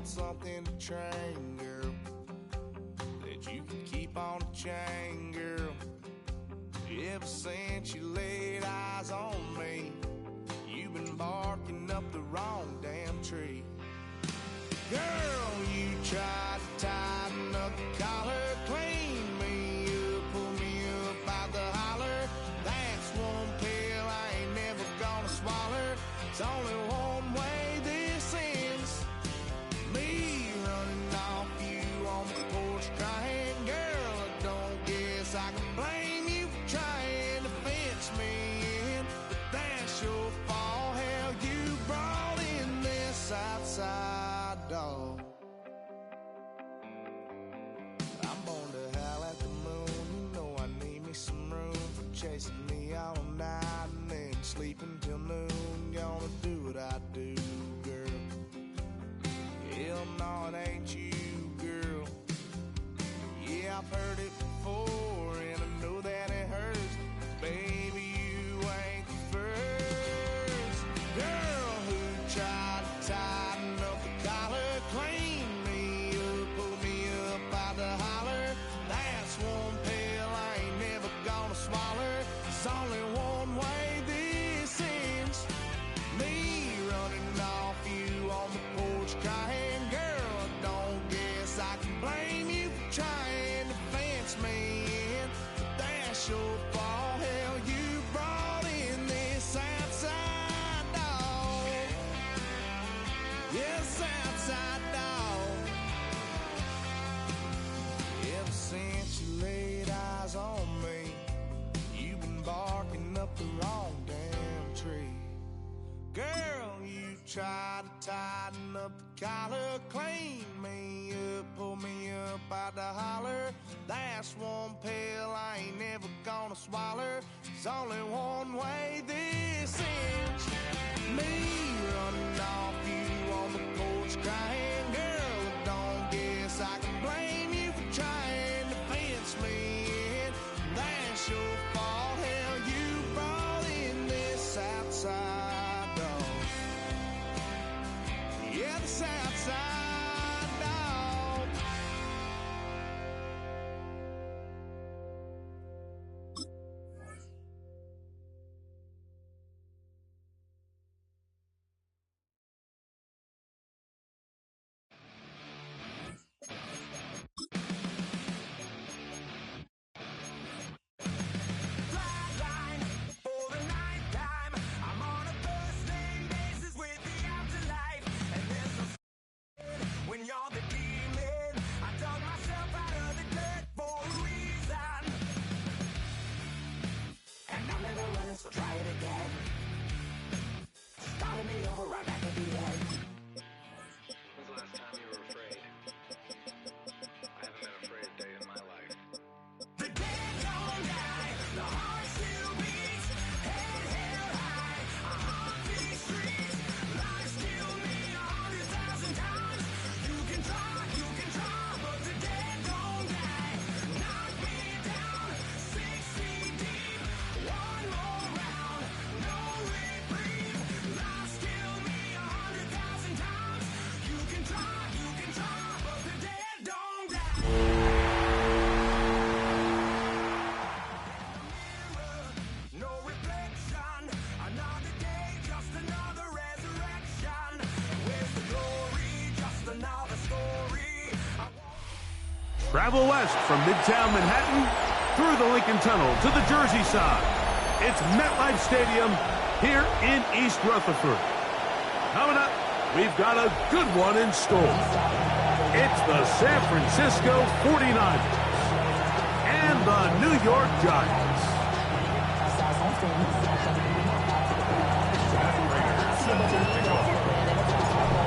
want something to train, girl, that you can keep on the chain, girl. Ever since you laid eyes on me, you've been barking up the wrong damn tree. Girl, you tried to tighten up the collar, clean me up, pull me up out the holler. That's one pill I ain't never gonna swallow. It's only one way this ends. Me running off you on the porch crying. Girl, I don't guess I can blame you for trying to fence me in, but that's your fault. Hell, you brought in this outside dog. I'm born to howl at the moon. You know I need me some room for chasing me all night and then sleeping till noon. Gonna do what I do, girl. Hell no, it ain't you, girl. Yeah, I've heard it before and I know that it hurts. Baby, you ain't the first girl who tried to tighten up the collar, clean me up, pull me up out the holler. That's one pill I ain't never gonna swallow. It's only one way this ends. Me running off you on the porch crying. Girl, I don't guess I can blame you for trying to fence me in, but that's your fault. Hell, you brought in this outside dog. Yes, outside dog. Ever since you laid eyes on me, you've been barking up the wrong damn tree. Girl, you tried to tighten up the collar, clean me up, pull me up out the holler. That's one pill I ain't never gonna swallow. There's only one way this ends. Me running off you on the porch crying. Girl, I don't guess I can blame you for trying to fence me in. That's your fault. Hell, you brought in this outside dog. Yeah, this outside dog. Flatline for the night time. I'm on a first name basis with the afterlife, and there's no when you're the demon. I dug myself out of the dirt for a reason, and I'm never running, so try it again. Starting me over right back at the end. When's the last time you were afraid? I haven't been afraid a day in my life. The dead don't die, the heart still beats, head held high, I haunt these streets. Life's killed me 100,000 times. You can try, but the dead don't die. Knock me down 6 feet deep, one more round, no reprieve. Life's killed me 100,000 times. You can try, but the dead don't die. No reflection, another day, just another resurrection. Where's the glory? Just another story. Travel west from Midtown Manhattan through the Lincoln Tunnel to the Jersey side. It's MetLife Stadium here in East Rutherford. Coming up, we've got a good one in store. It's the San Francisco 49ers and the New York Giants.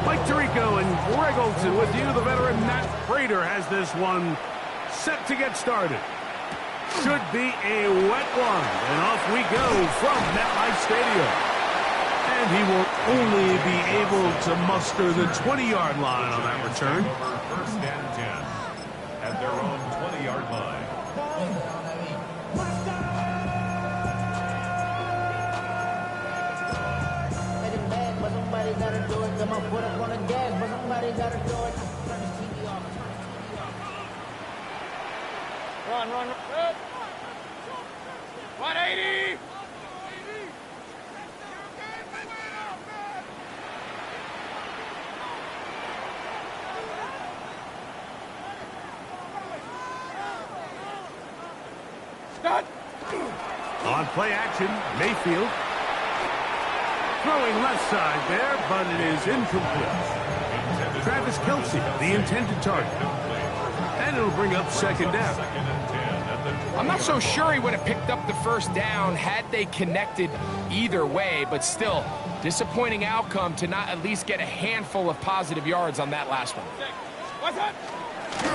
Mike Tirico and Greg Olson with you. The veteran Matt Prater has this one set to get started. Should be a wet one, and off we go from MetLife Stadium. And he will only be able to muster the 20-yard line on that return. First and 10 at their own 20-yard line. But somebody gotta do it. Got my foot up on the gas, but somebody gotta do it. Run. 180! Start! On play action, Mayfield. Throwing left side there, but it is incomplete. Travis Kelce, the intended target. And it'll bring up second down. I'm not so sure he would have picked up the first down had they connected either way, but still, disappointing outcome to not at least get a handful of positive yards on that last one.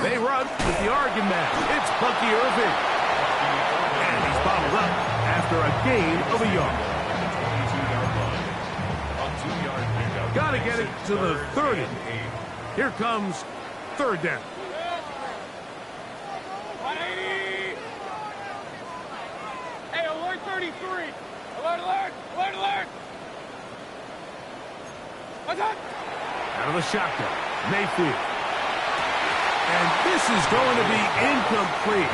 They run with the Oregon man. It's Bucky Irving. And he's bottled up after a gain of a yard. Got to get it to the 30. Here comes third down. 180! Hey, alert 33! Alert! What's up? Out of the shotgun, Mayfield. And this is going to be incomplete.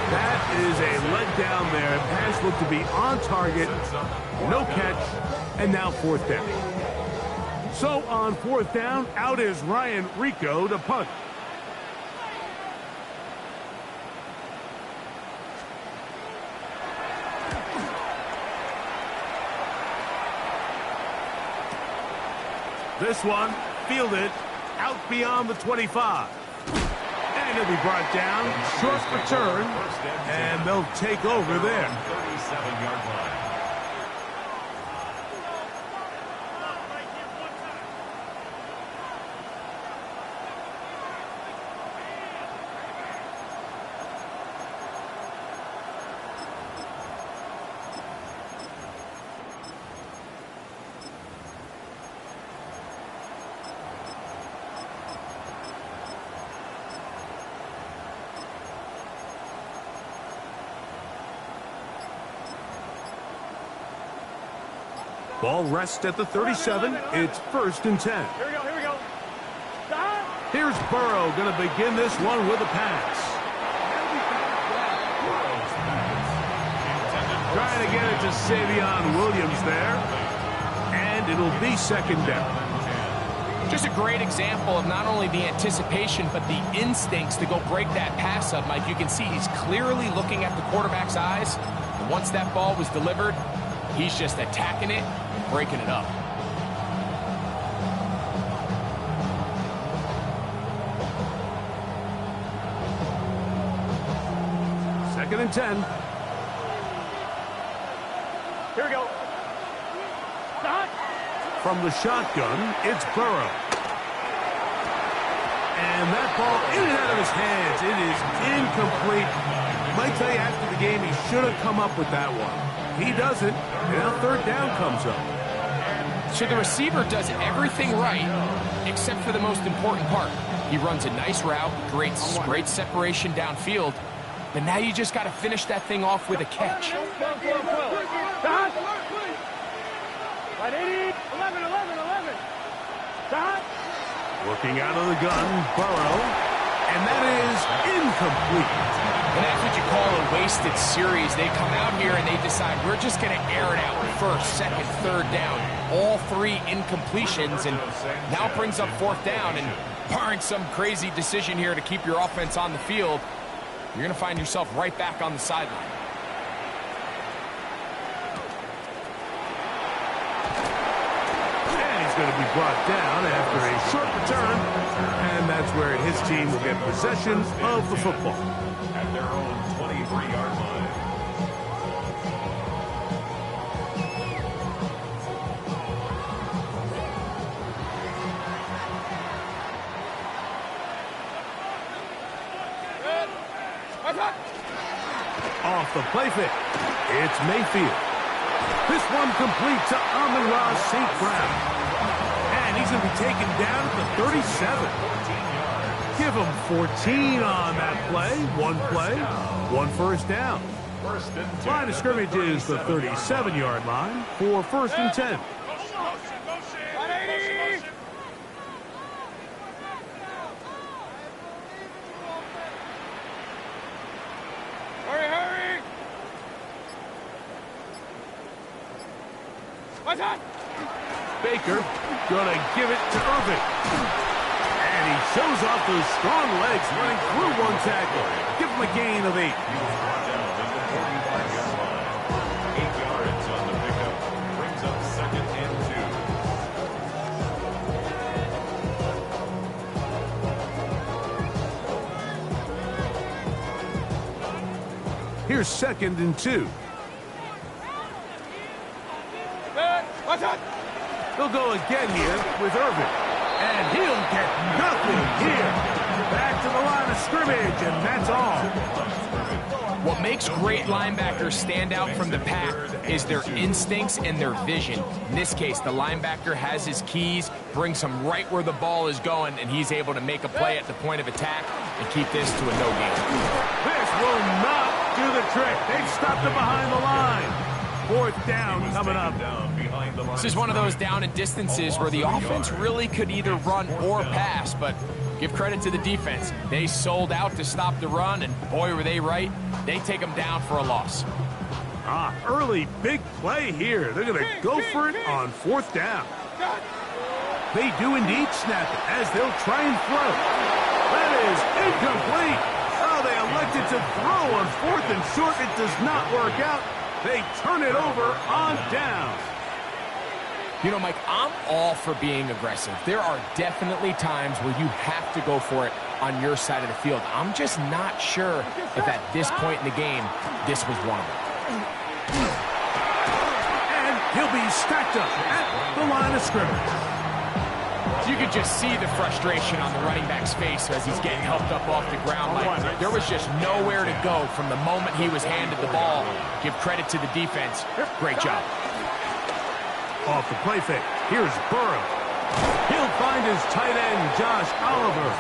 That is a letdown there. Pass looked to be on target. No catch. And now fourth down. So on fourth down, out is Ryan Rico to punt. This one fielded out beyond the 25. And it'll be brought down, short return, and they'll take over there. 37-yard line. Ball rests at the 37. It's first and 10. Here we go. Stop! Here's Burrow going to begin this one with a pass. Trying to get it to Savion Williams there. And it'll be second down. Just a great example of not only the anticipation, but the instincts to go break that pass up, Mike. You can see he's clearly looking at the quarterback's eyes. And once that ball was delivered, he's just attacking it, breaking it up. Second and 10. Here we go. Stop! From the shotgun, it's Burrow. And that ball in and out of his hands. It is incomplete. Might tell you after the game he should have come up with that one. He doesn't, and now third down comes up. So the receiver does everything right, except for the most important part. He runs a nice route, creates great separation downfield, but now you just got to finish that thing off with a catch. 180! 11! Stop! Working out of the gun, Burrow, and that is incomplete. And that's what you call a wasted series. They come out here and they decide, we're just going to air it out first, second, third down. All three incompletions, and now it brings up fourth down. And barring some crazy decision here to keep your offense on the field, you're going to find yourself right back on the sideline. And he's going to be brought down after a short return, and that's where his team will get possession of the football. At their own 23-yard line. Off the play fake, it's Mayfield. This one complete to Amon-Ra St. Brown. And he's going to be taken down at the 37. Give him 14 on that play. One first down. Line of scrimmage is the 37-yard line for first and 10. 180! What's that? Baker gonna give it to Irving. And he shows off those strong legs running through one tackle. Give him a gain of 8. He was brought down at the 45-yard line. 8 yards on the pickup. Brings up 2nd and 2. Here's 2nd and 2. What's that? He'll go again here with Irving. And he'll get nothing here. Back to the line of scrimmage, and that's all. What makes great linebackers stand out from the pack is their instincts and their vision. In this case, the linebacker has his keys, brings him right where the ball is going, and he's able to make a play at the point of attack and keep this to a no gain. This will not do the trick. They've stopped him behind the line. 4th down coming up. This is one of those down and distances where the offense really could either run or pass, but give credit to the defense. They sold out to stop the run, and boy, were they right. They take them down for a loss. Early big play here. They're going to go for it on 4th down. They do indeed snap it as they'll try and throw. That is incomplete. Oh, they elected to throw on 4th and short. It does not work out. They turn it over on down. You know, Mike, I'm all for being aggressive. There are definitely times where you have to go for it on your side of the field. I'm just not sure if at this point in the game, this was one of them. And he'll be stacked up at the line of scrimmage. You could just see the frustration on the running back's face as he's getting helped up off the ground. Like there was just nowhere to go from the moment he was handed the ball. Give credit to the defense. Great job. Off the play fake. Here's Burrow. He'll find his tight end, Josh Oliver.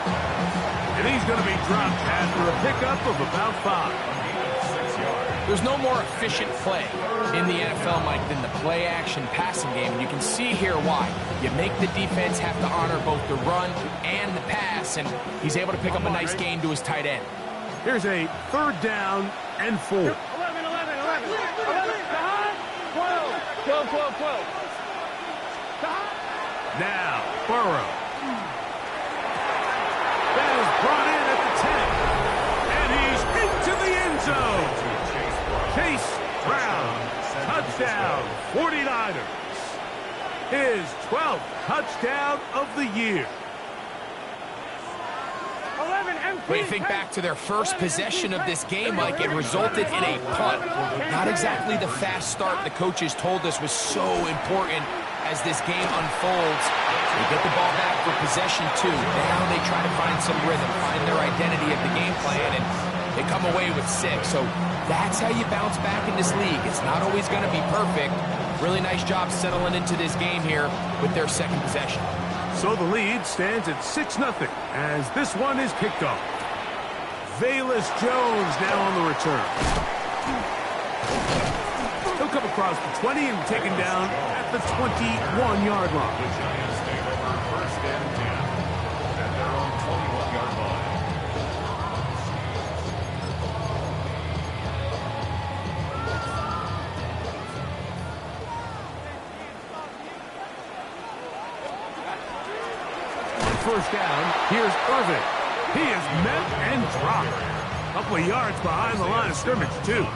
And he's going to be dropped after a pickup of about 5. There's no more efficient play in the NFL, Mike, than the play-action passing game. And you can see here why. You make the defense have to honor both the run and the pass, and he's able to pick up a nice gain to his tight end. Here's a 3rd down and 4. 11, 11, 11. 12, 12, 12. Now, Burrow. That is brought in at the 10. And he's into the end zone. Chase Brown, touchdown, 49ers. His 12th touchdown of the year. 11 and 3. When you think back to their first possession of this game, Mike, it resulted in a punt. Not exactly the fast start the coaches told us was so important as this game unfolds. They get the ball back for possession 2. Now they try to find some rhythm, find their identity of the game plan, and they come away with 6. So that's how you bounce back in this league. It's not always going to be perfect. Really nice job settling into this game here with their 2nd possession. So the lead stands at 6-0 as this one is kicked off. Velus Jones now on the return. He'll come across the 20 and taken down at the 21-yard line. The Giants take over 1st and 10 at their own 21-yard line. First down, here's Irving. He is met and dropped. A couple of yards behind the line of scrimmage, too.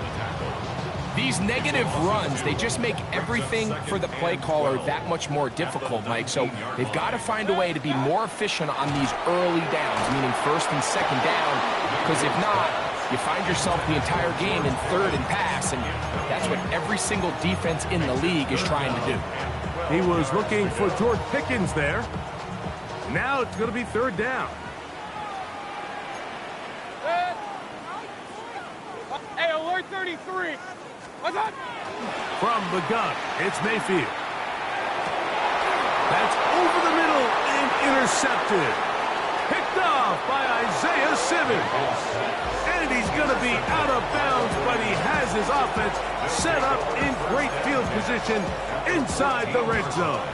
These negative runs, they just make everything for the play caller that much more difficult, Mike. So they've got to find a way to be more efficient on these early downs, meaning 1st and 2nd down, because if not, you find yourself the entire game in 3rd and pass, and that's what every single defense in the league is trying to do. He was looking for George Pickens there. Now it's going to be 3rd down. Hey, alert 33. What's that? From the gun, it's Mayfield. That's over the middle and intercepted. Picked off by Isaiah Simmons. And he's going to be out of bounds, but he has his offense set up in great field position inside the red zone.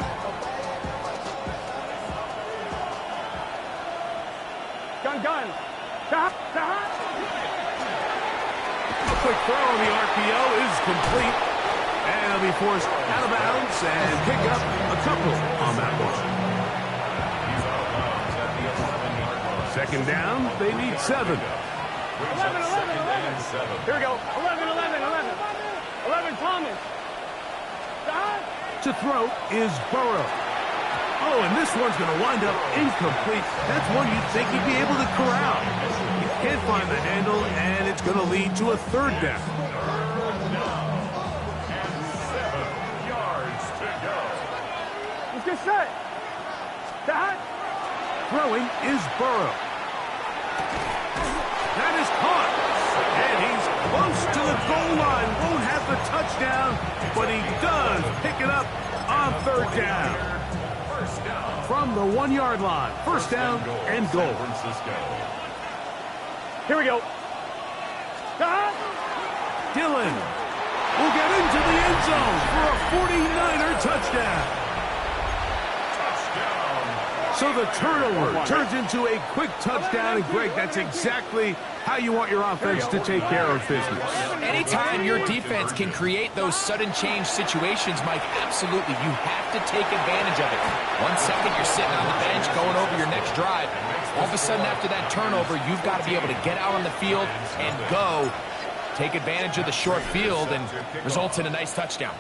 Gun. A quick throw on the RPO is complete. And he'll be forced out of bounds and pick up a couple on that one. He's out of bounds at the 11-yard line. Second down, they need 7. 11, 11. Here we go. 11, 11, 11. 11, Thomas. To throw is Burrow. Oh, and this one's going to wind up incomplete. That's one you'd think he'd be able to corral. He can't find the handle, and it's going to lead to a third down. And 7 yards to go. Let's get set. Dad. Throwing is Burrow. That is caught. And he's close to the goal line. Won't have the touchdown, but he does pick it up on third down. First down. From the 1-yard line. First down and goal. San Francisco. Here we go. Dad. Dillon will get into the end zone for a 49er touchdown. So the turnover turns into a quick touchdown, and Greg, that's exactly how you want your offense to take care of business. Anytime your defense can create those sudden change situations, Mike, absolutely, you have to take advantage of it. 1 second, you're sitting on the bench going over your next drive. All of a sudden, after that turnover, you've got to be able to get out on the field and go. Take advantage of the short field and results in a nice touchdown.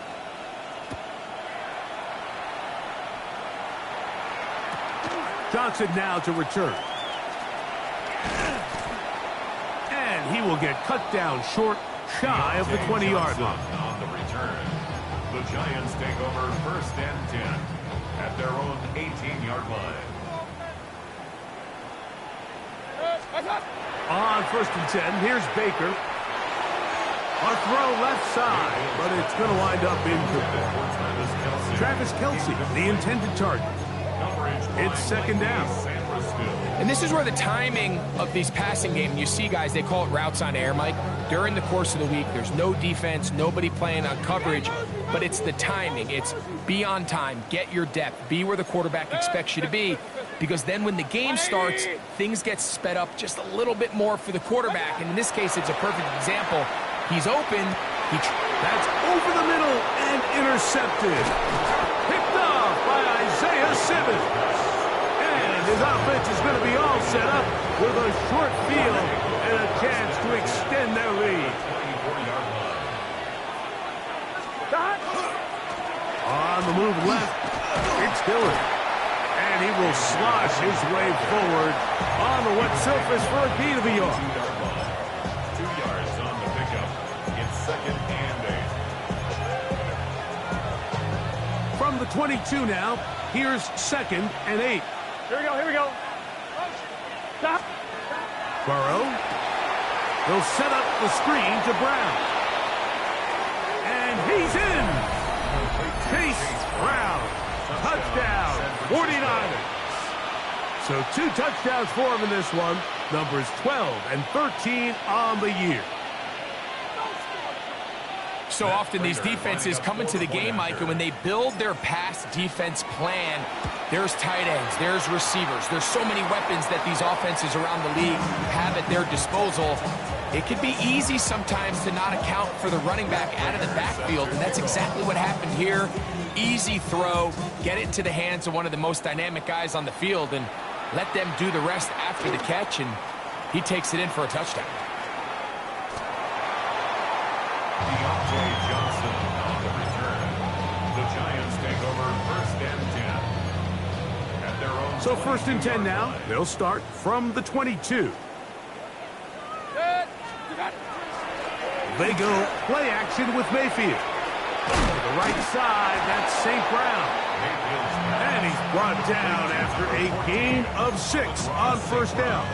Johnson now to return. And he will get cut down short, shy of the 20-yard line. On the return, the Giants take over first and 10 at their own 18-yard line. On first and 10, here's Baker. A throw left side, but it's going to wind up incomplete. Travis Kelce, the intended target. It's second down. And this is where the timing of these passing games, you see guys, they call it routes on air, Mike. During the course of the week, there's no defense, nobody playing on coverage, but it's the timing. It's be on time, get your depth, be where the quarterback expects you to be, because then when the game starts, things get sped up just a little bit more for the quarterback. And in this case, it's a perfect example. He's open. That's over the middle and intercepted. Picked off by Isaiah Simmons. And his offense is going to be all set up with a short field and a chance to extend their lead. On the move left, it's Dillon. And he will slosh his way forward on the wet surface for a gain of a yard. 2 yards on the pickup. It's second and 8. From the 22 now, here's second and 8. Here we go, here we go. Stop. Burrow. He'll set up the screen to Brown. And he's in. Chase Brown. Touchdown. 49ers. So 2 touchdowns for him in this one. Numbers 12 and 13 on the year. So often these defenses come into the game, Mike, and when they build their pass defense plan, there's tight ends, there's receivers, there's so many weapons that these offenses around the league have at their disposal. It can be easy sometimes to not account for the running back out of the backfield, and that's exactly what happened here. Easy throw, get it into the hands of one of the most dynamic guys on the field, and let them do the rest after the catch, and he takes it in for a touchdown. Deontay Johnson on the return. The Giants take over first and 10 at their own. So first and 10 now. They'll start from the 22. They go play action with Mayfield. To the right side, that's St. Brown. And he's brought down after a gain of 6 on first down.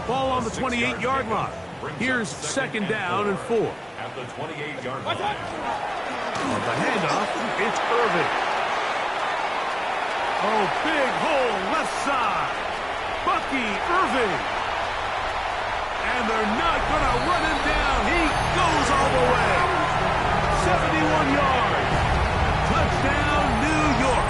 Ball on the 28-yard line. Here's second down and 4. At the 28-yard line. On the handoff, it's Irving. Oh, big hole left side. Bucky Irving. And they're not going to run him down. He goes all the way. 71 yards. Touchdown, New York.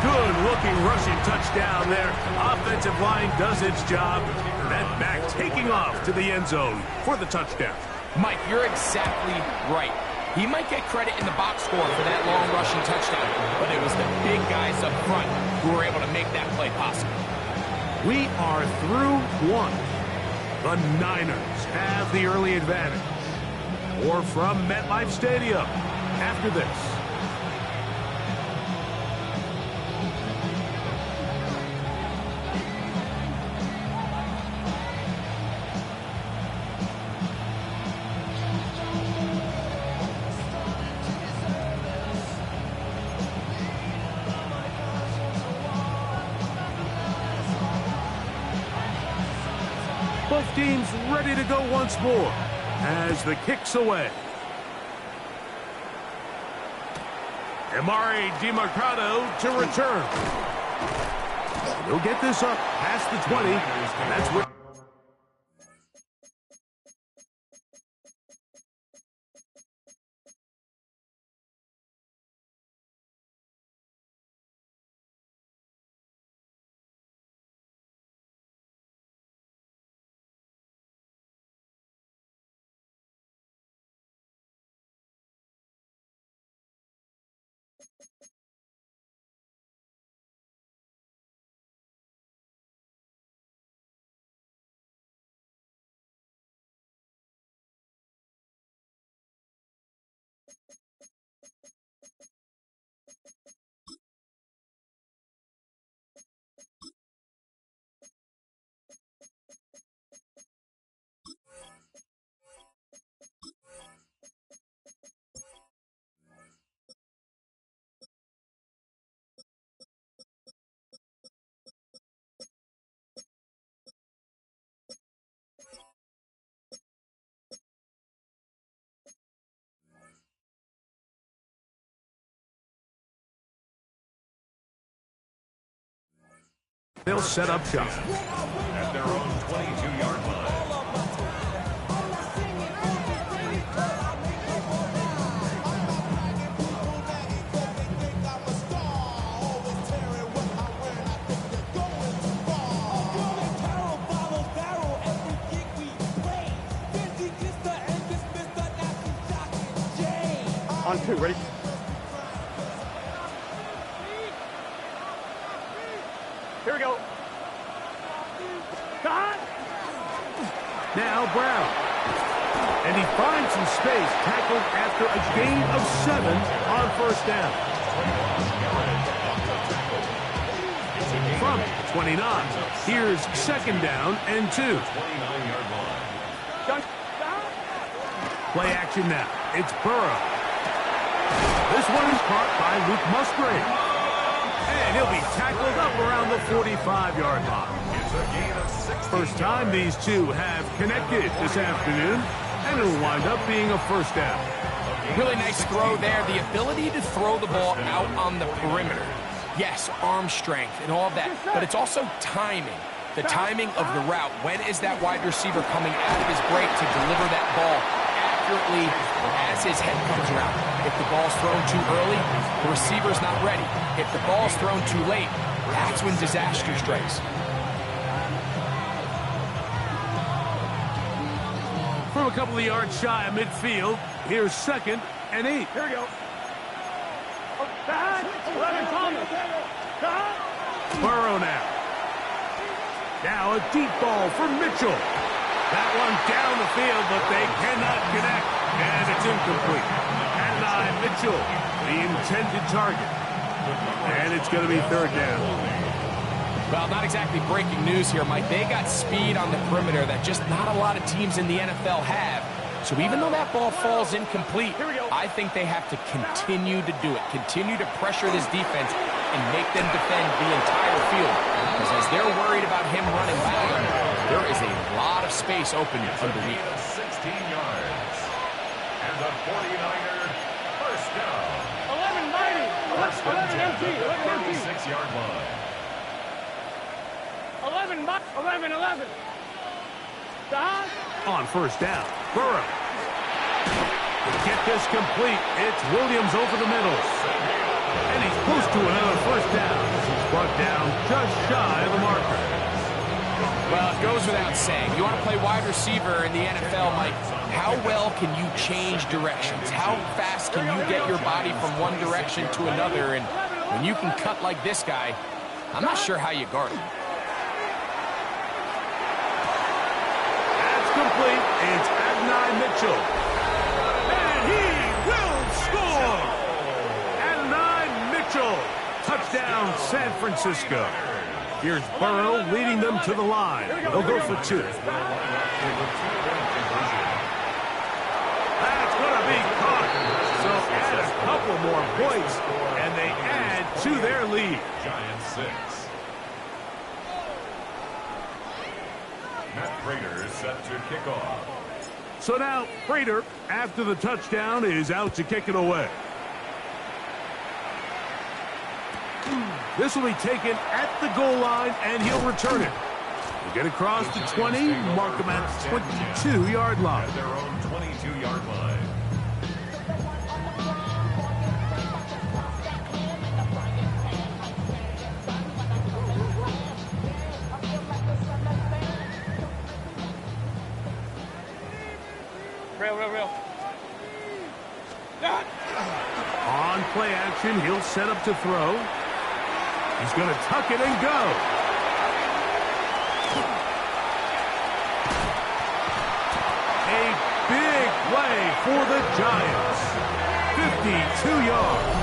Good-looking rushing touchdown there. Offensive line does its job. That back taking off to the end zone for the touchdown. Mike, you're exactly right. He might get credit in the box score for that long rushing touchdown, but it was the big guys up front who were able to make that play possible. We are through one. The Niners have the early advantage. Or from MetLife Stadium after this. Both teams ready to go once more as the kick's away. Amari DiMercado to return. He'll get this up past the 20. That's where... They'll set up shop. At their own 22-yard line. On two, ready? Here we go. Now Brown. And he finds some space, tackled after a gain of 7 on first down. From 29, here's second down and 2. 29-yard line. Play action now. It's Burrow. This one is caught by Luke Musgrave. And he'll be tackled up around the 45-yard line. It's a gain of 16 First time these two have connected this afternoon, and it'll wind up being a first down. Really nice throw there. The ability to throw the ball out on the perimeter. Yes, arm strength and all that, but it's also timing. The timing of the route. When is that wide receiver coming out of his break to deliver that ball accurately as his head comes around? If the ball's thrown too early, the receiver's not ready. If the ball's thrown too late, that's when disaster strikes. From a couple of yards shy of midfield, here's second and 8. Here we go. 11, Thomas. Burrow now. Now a deep ball for Mitchell. That one down the field, but they cannot connect. And it's incomplete. Adonai Mitchell, the intended target. And it's going to be third down. Well, not exactly breaking news here, Mike. They got speed on the perimeter that just not a lot of teams in the NFL have. So even though that ball falls incomplete, I think they have to continue to do it. Continue to pressure this defense and make them defend the entire field. Because as they're worried about him running back, there is a lot of space open underneath. 16 yards. And the 49er first down. 11, mighty. 11, empty. 36-yard line. 11. On first down, Burrow. To get this complete, it's Williams over the middle. And he's close to another first down. He's brought down just shy of the marker. Well, it goes without saying. You want to play wide receiver in the NFL, Mike, how well can you change directions? How fast can you get your body from one direction to another? And when you can cut like this guy, I'm not sure how you guard him. That's complete. It's Adonai Mitchell. And he will score! Adonai Mitchell. Touchdown, San Francisco. Here's Burrow leading them to the line. They'll go for 2. That's going to be caught. So add a couple more points, and they add to their lead. Giants 6. Matt Prater is set to kick off. So now Prater, after the touchdown, is out to kick it away. This will be taken at the goal line, and he'll return it. He'll get across the 20, mark him at the 22-yard line. At their own 22-yard line. Real. On play action, he'll set up to throw. He's going to tuck it and go. A big play for the Giants. 52 yards.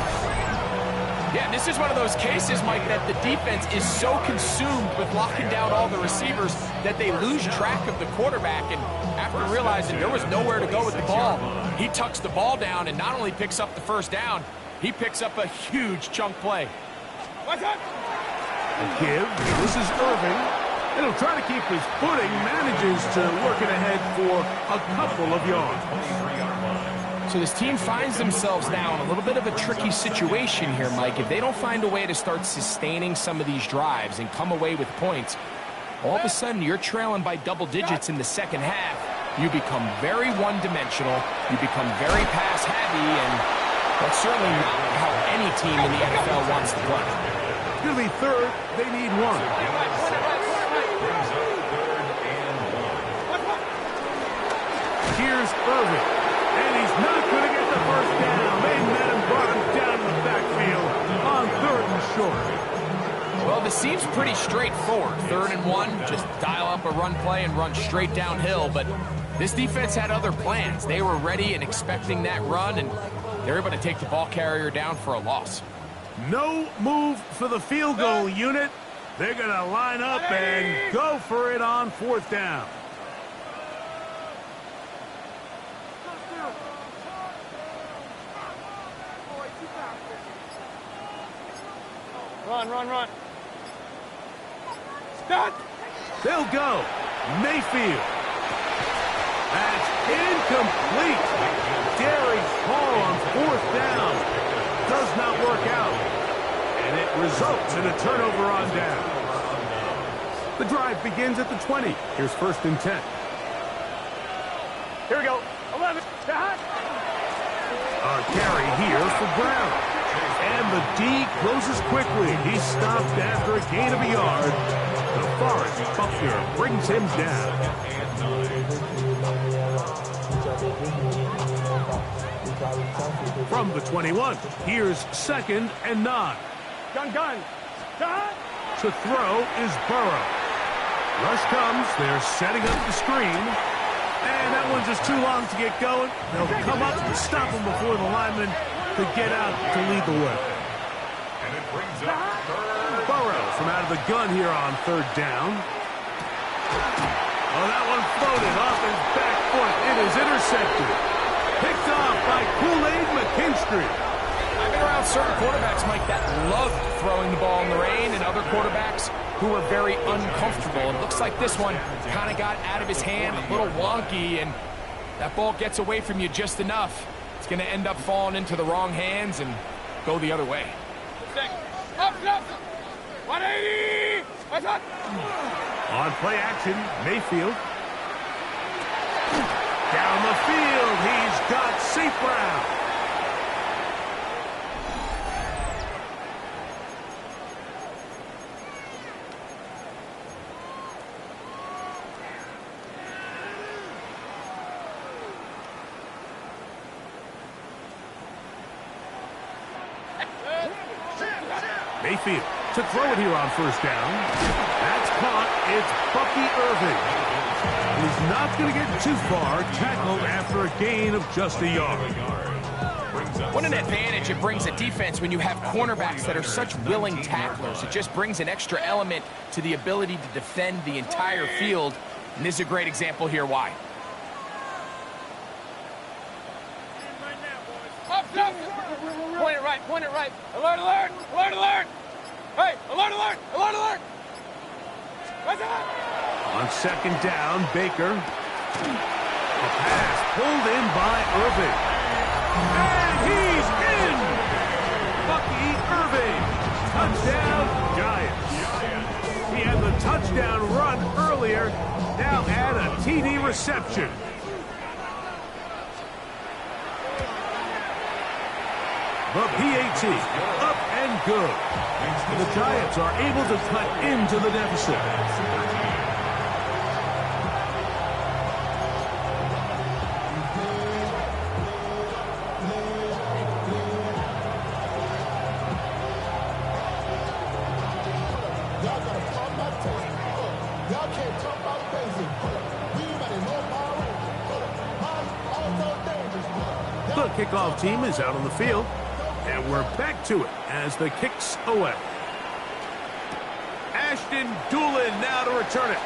Yeah, this is one of those cases, Mike, that the defense is so consumed with locking down all the receivers that they lose track of the quarterback. And after realizing there was nowhere to go with the ball, he tucks the ball down and not only picks up the first down, he picks up a huge chunk play. What's up? A give. This is Irving. And he'll try to keep his footing. Manages to work it ahead for a couple of yards. So this team finds themselves now in a little bit of a tricky situation here, Mike. If they don't find a way to start sustaining some of these drives and come away with points, all of a sudden you're trailing by double digits in the second half. You become very one-dimensional. You become very pass-heavy, and that's certainly not how any team in the NFL wants to play. It's going to be third. They need 1. Here's Irving. And he's not going to get the first down. They met him, brought him down in the backfield on 3rd and short. Well, this seems pretty straightforward. 3rd and 1, just dial up a run play and run straight downhill. But this defense had other plans. They were ready and expecting that run, and they're able to take the ball carrier down for a loss. No move for the field goal unit. They're going to line up and go for it on 4th down. Run. Start. They'll go. Mayfield. That's incomplete. Darius Hall on 4th down. Does not work out. And it results in a turnover on down. The drive begins at the 20. Here's 1st and 10. Here we go. 11. A carry here for Brown. And the D closes quickly. He's stopped after a gain of a yard. DeForest Buckner brings him down. From the 21, here's 2nd and 9. Gun. To throw is Burrow. Rush comes. They're setting up the screen. And that one's just too long to get going. They'll come up and stop him before the lineman could get out to lead the way. And it brings up Burrow from out of the gun here on 3rd down. Oh, that one floated off his back foot. It is intercepted. Picked off by Kool-Aid McKinstry. I've been around certain quarterbacks, Mike, that loved throwing the ball in the rain, and other quarterbacks who were very uncomfortable. It looks like this one kind of got out of his hand, a little wonky, and that ball gets away from you just enough. It's going to end up falling into the wrong hands and go the other way. Up. 180. What's up? On play action, Mayfield. Down the field, he's got St. Brown. Mayfield to throw it here on first down. That's caught. It's Bucky Irving. He's not going to get too far, tackled after a gain of just a yard. What an advantage it brings a defense when you have cornerbacks that are such willing tacklers. It just brings an extra element to the ability to defend the entire field. And this is a great example here why. Point it right, point it right. Alert, alert, alert, alert. Hey, alert, alert, alert, alert. What's up? On second down, Baker. A pass pulled in by Irving. And he's in! Bucky Irving. Touchdown, Giants. He had the touchdown run earlier. Now add a TD reception. The PAT, up and good. The Giants are able to cut into the deficit. The kickoff team is out on the field. And we're back to it as the kick's away. Ashton Doolin now to return it.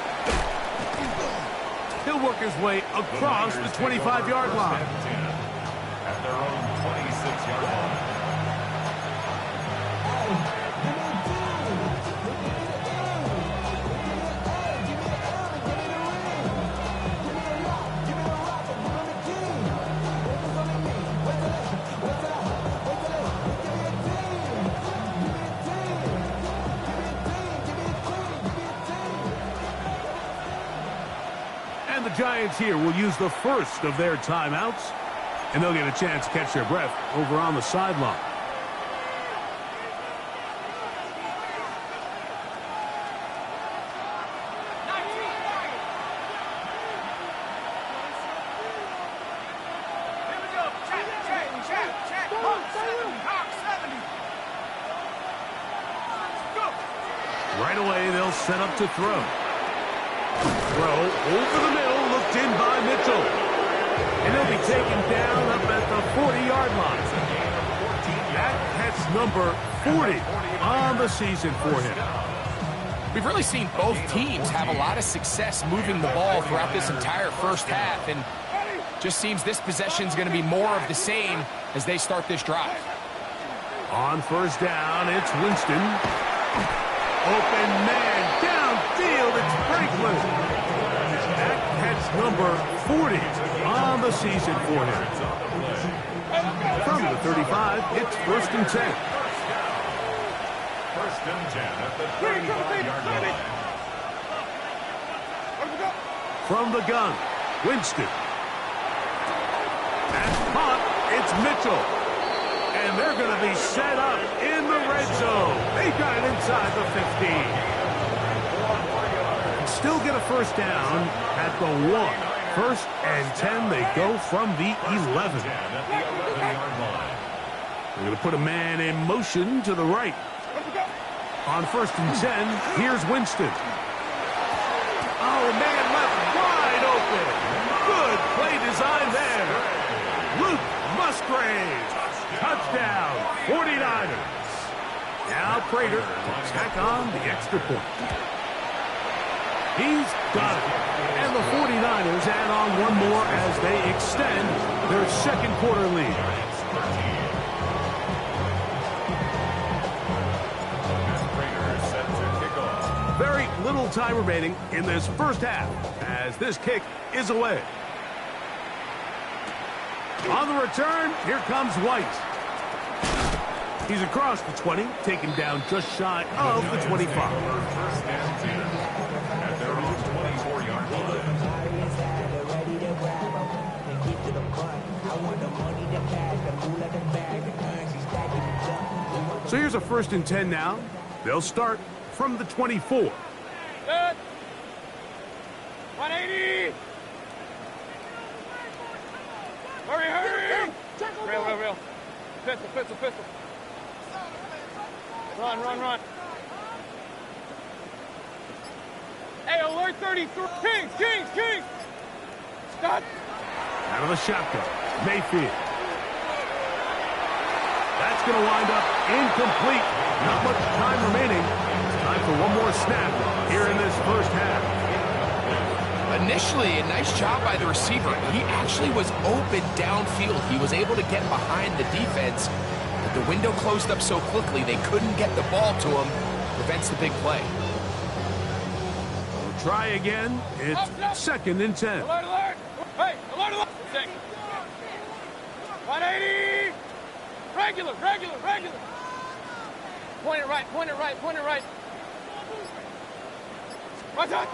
He'll work his way across the 25-yard line. At their own 26-yard line. And the Giants here will use the first of their timeouts, and they'll get a chance to catch their breath over on the sideline. Right away, they'll set up to throw. Throw over the middle, looked in by Mitchell. And he'll be taken down up at the 40-yard line. That's number 40 on the season for him. We've really seen both teams have a lot of success moving the ball throughout this entire first half, and just seems this possession is going to be more of the same as they start this drive. On first down, it's Winston. Open man, downfield, it's Franklin. That's number 40 on the season for him. From the 35, it's first and 10. First and 10 at the 35-yard line. From the gun, Winston. That's caught. It's Mitchell. And they're going to be set up in the red zone. They got it inside the 15. Still get a first down at the 1. First and 10, they go from the 11. They're going to put a man in motion to the right. On first and 10, here's Winston. Oh, man left wide open. Good play design there. Luke Musgrave. Touchdown, 49ers. Now Prater to tack on the extra point. He's got it. And the 49ers add on one more as they extend their second quarter lead. Very little time remaining in this first half as this kick is away. On the return, here comes White. He's across the 20, taken down just shy of the 25. First and 10 at their own 24-yard line. So here's a first and 10 now. They'll start from the 24. Good. 180. Hurry, hurry. Real. Pistol. Run, run, run. Hey, alert 33. Kings, Kings, Kings. Stop. Out of the shotgun, Mayfield. That's going to wind up incomplete. Not much time remaining. Time for one more snap here in this first half. Initially, a nice job by the receiver. He actually was open downfield. He was able to get behind the defense, but the window closed up so quickly they couldn't get the ball to him. Prevents the big play. We'll try again. It's 2nd and 10. Alert, alert. Hey, alert, alert. 180. Regular, regular, regular. Point it right, point it right, point it right. Watch out.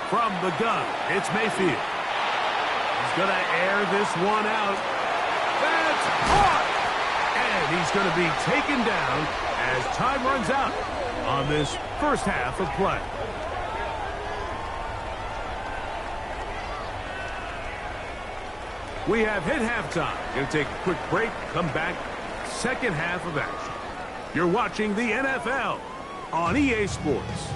From the gun, it's Mayfield. He's going to air this one out. That's caught! And he's going to be taken down as time runs out on this first half of play. We have hit halftime. Going to take a quick break, come back, second half of action. You're watching the NFL on EA Sports.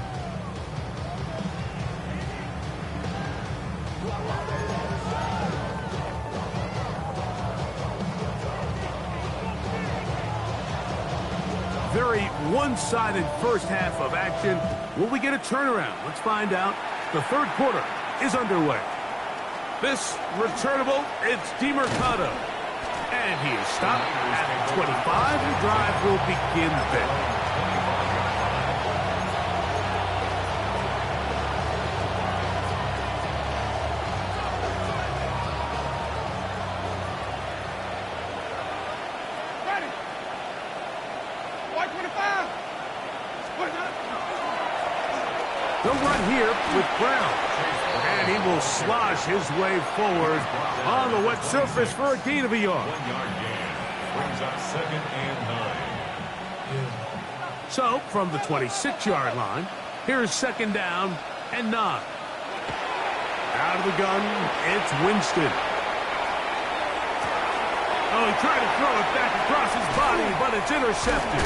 Very one-sided first half of action. Will we get a turnaround? Let's find out. The third quarter is underway. This returnable, it's DeMercado. And he is stopped at 25. The drive will begin then. They'll run here with Brown. And he will slosh his way forward on the wet surface for a gain of a yard. 1 yard gain. Brings up 2nd and 9. So, from the 26-yard line, here's 2nd down and 9. Out of the gun, it's Winston. Oh, he tried to throw it back across his body, but it's intercepted.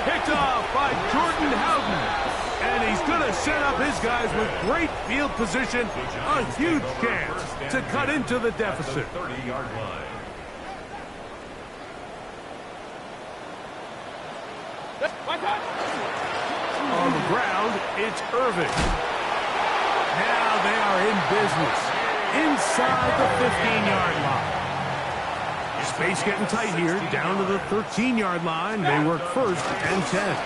Picked off by Jordan Howden. And he's going to set up his guys with great field position. A huge chance to cut into the deficit. 30-yard line. On the ground, it's Irving. Now they are in business inside the 15-yard line. Space getting tight here, down to the 13-yard line. They work 1st and 10.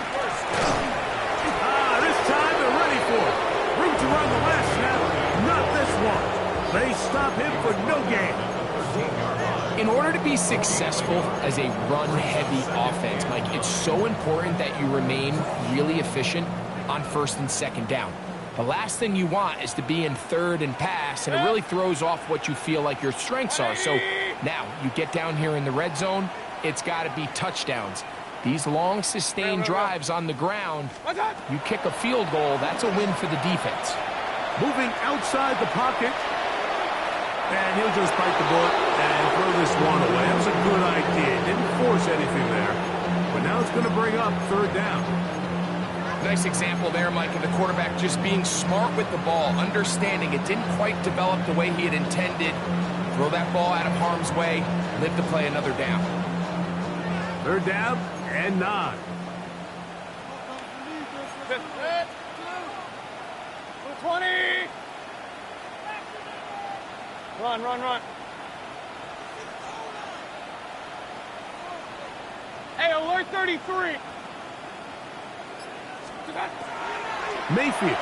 This time they're ready for it. Room to run the last snap, not this one. They stop him for no gain. In order to be successful as a run-heavy offense, Mike, it's so important that you remain really efficient on 1st and 2nd down. The last thing you want is to be in 3rd and pass, and it really throws off what you feel like your strengths are. So now you get down here in the red zone, it's got to be touchdowns. These long, sustained drives on the ground, you kick a field goal, that's a win for the defense. Moving outside the pocket. And he'll just bite the bullet and throw this one away. That was a good idea. Didn't force anything there. But now it's going to bring up 3rd down. Nice example there, Mike, of the quarterback just being smart with the ball, understanding it didn't quite develop the way he had intended. Throw that ball out of harm's way, live to play another down. 3rd down and 9. 20. Run, run, run. Hey, alert 33. Mayfield.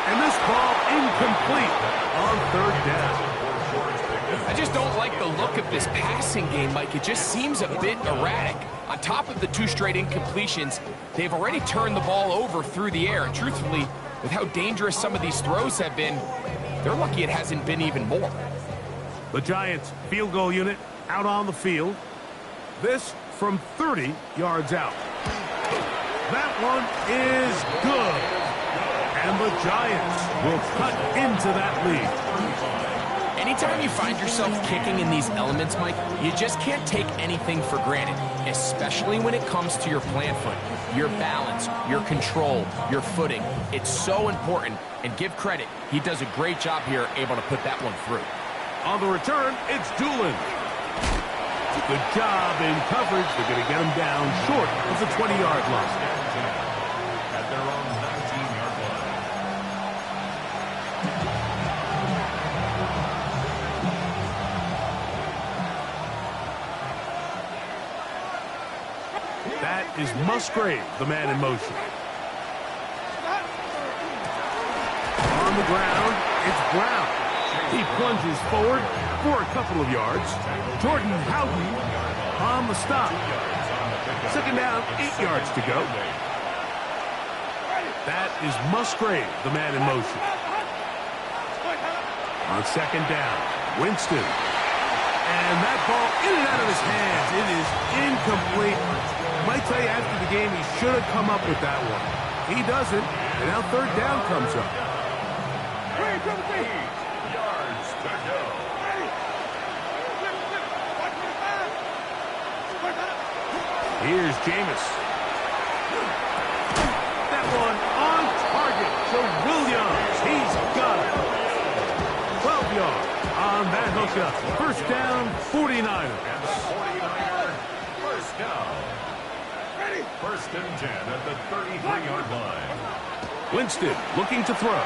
And this ball incomplete on 3rd down. I just don't like the look of this passing game, Mike. It just seems a bit erratic. On top of the 2 straight incompletions, they've already turned the ball over through the air. And truthfully, with how dangerous some of these throws have been, they're lucky it hasn't been even more. The Giants field goal unit out on the field. This from 30 yards out. That one is good. And the Giants will cut into that lead. Anytime you find yourself kicking in these elements, Mike, you just can't take anything for granted, especially when it comes to your plant foot, your balance, your control, your footing. It's so important, and give credit, he does a great job here able to put that one through. On the return, it's Doolin. Good job in coverage. They're going to get him down short of the 20-yard line. At their own 19-yard line. That is Musgrave, the man in motion. On the ground, it's Brown. He plunges forward for a couple of yards. Jordan Howden on the stop. Second down, 8 yards to go. That is Musgrave, the man in motion. On second down, Winston. And that ball in and out of his hands. It is incomplete. Might tell you after the game he should have come up with that one. He doesn't, and now third down comes up. 8 yards to go. Here's Jameis. That one on target to Williams. He's got it. 12 yards on that hookup. First down, 49ers. And the 49er, first down. First and 10 at the 33-yard line. Winston looking to throw.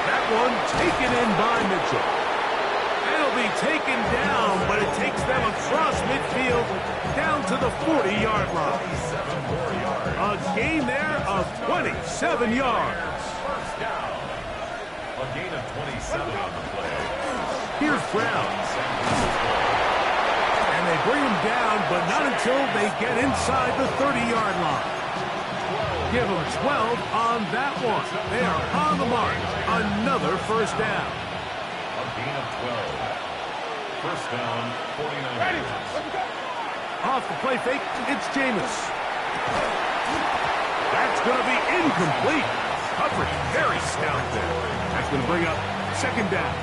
That one taken in by Mitchell. It'll be taken down, but it takes them across midfield down to the 40-yard line. 27 yards. A gain there of 27 yards. First down. A gain of 27 on the play. Here's Brown. And they bring him down, but not until they get inside the 30-yard line. Give them 12 on that one. They are on the mark. Another first down. A gain of 12. First down, 49ers. Off the play fake, it's Jameis. That's going to be incomplete. Coverage very stout there. That's going to bring up second down.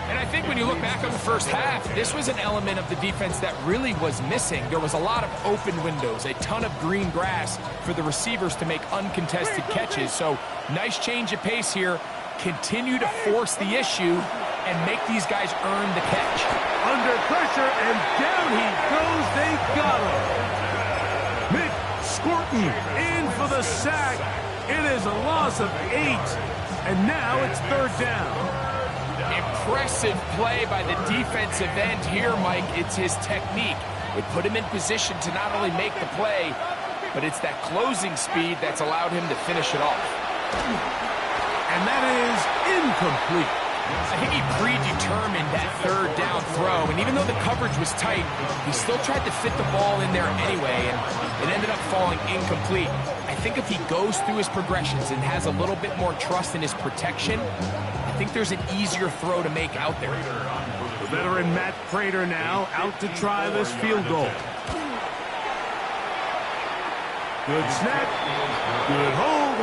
And I think when you look back on the first half, this was an element of the defense that really was missing. There was a lot of open windows, a ton of green grass for the receivers to make uncontested catches. So nice change of pace here. Continue to force the issue and make these guys earn the catch. Under pressure, and down he goes. They got him. Mick Scorton in for the sack. It is a loss of 8. And now it's third down. Impressive play by the defensive end here, Mike. It's his technique. It put him in position to not only make the play, but it's that closing speed that's allowed him to finish it off. And that is incomplete. I think he predetermined that third down throw, and even though the coverage was tight, he still tried to fit the ball in there anyway, and it ended up falling incomplete. I think if he goes through his progressions and has a little bit more trust in his protection, I think there's an easier throw to make out there. The veteran Matt Prater now out to try this field goal. Good snap, good hold,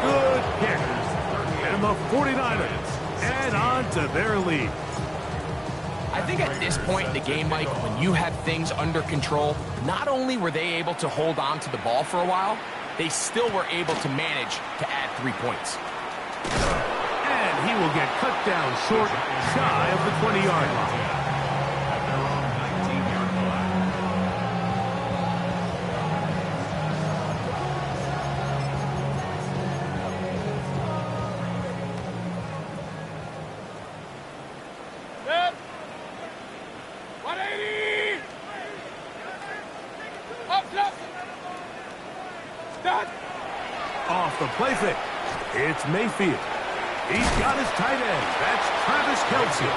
good kick. And the 49ers add on to their lead. I think at this point in the game, Mike, when you have things under control, not only were they able to hold on to the ball for a while, they still were able to manage to add 3 points. And he will get cut down short, shy of the 20-yard line. At their own 19-yard line. Set. 180. Up, up. Done. Off the play fake, it's Mayfield. He's got his tight end. That's Travis Kelce.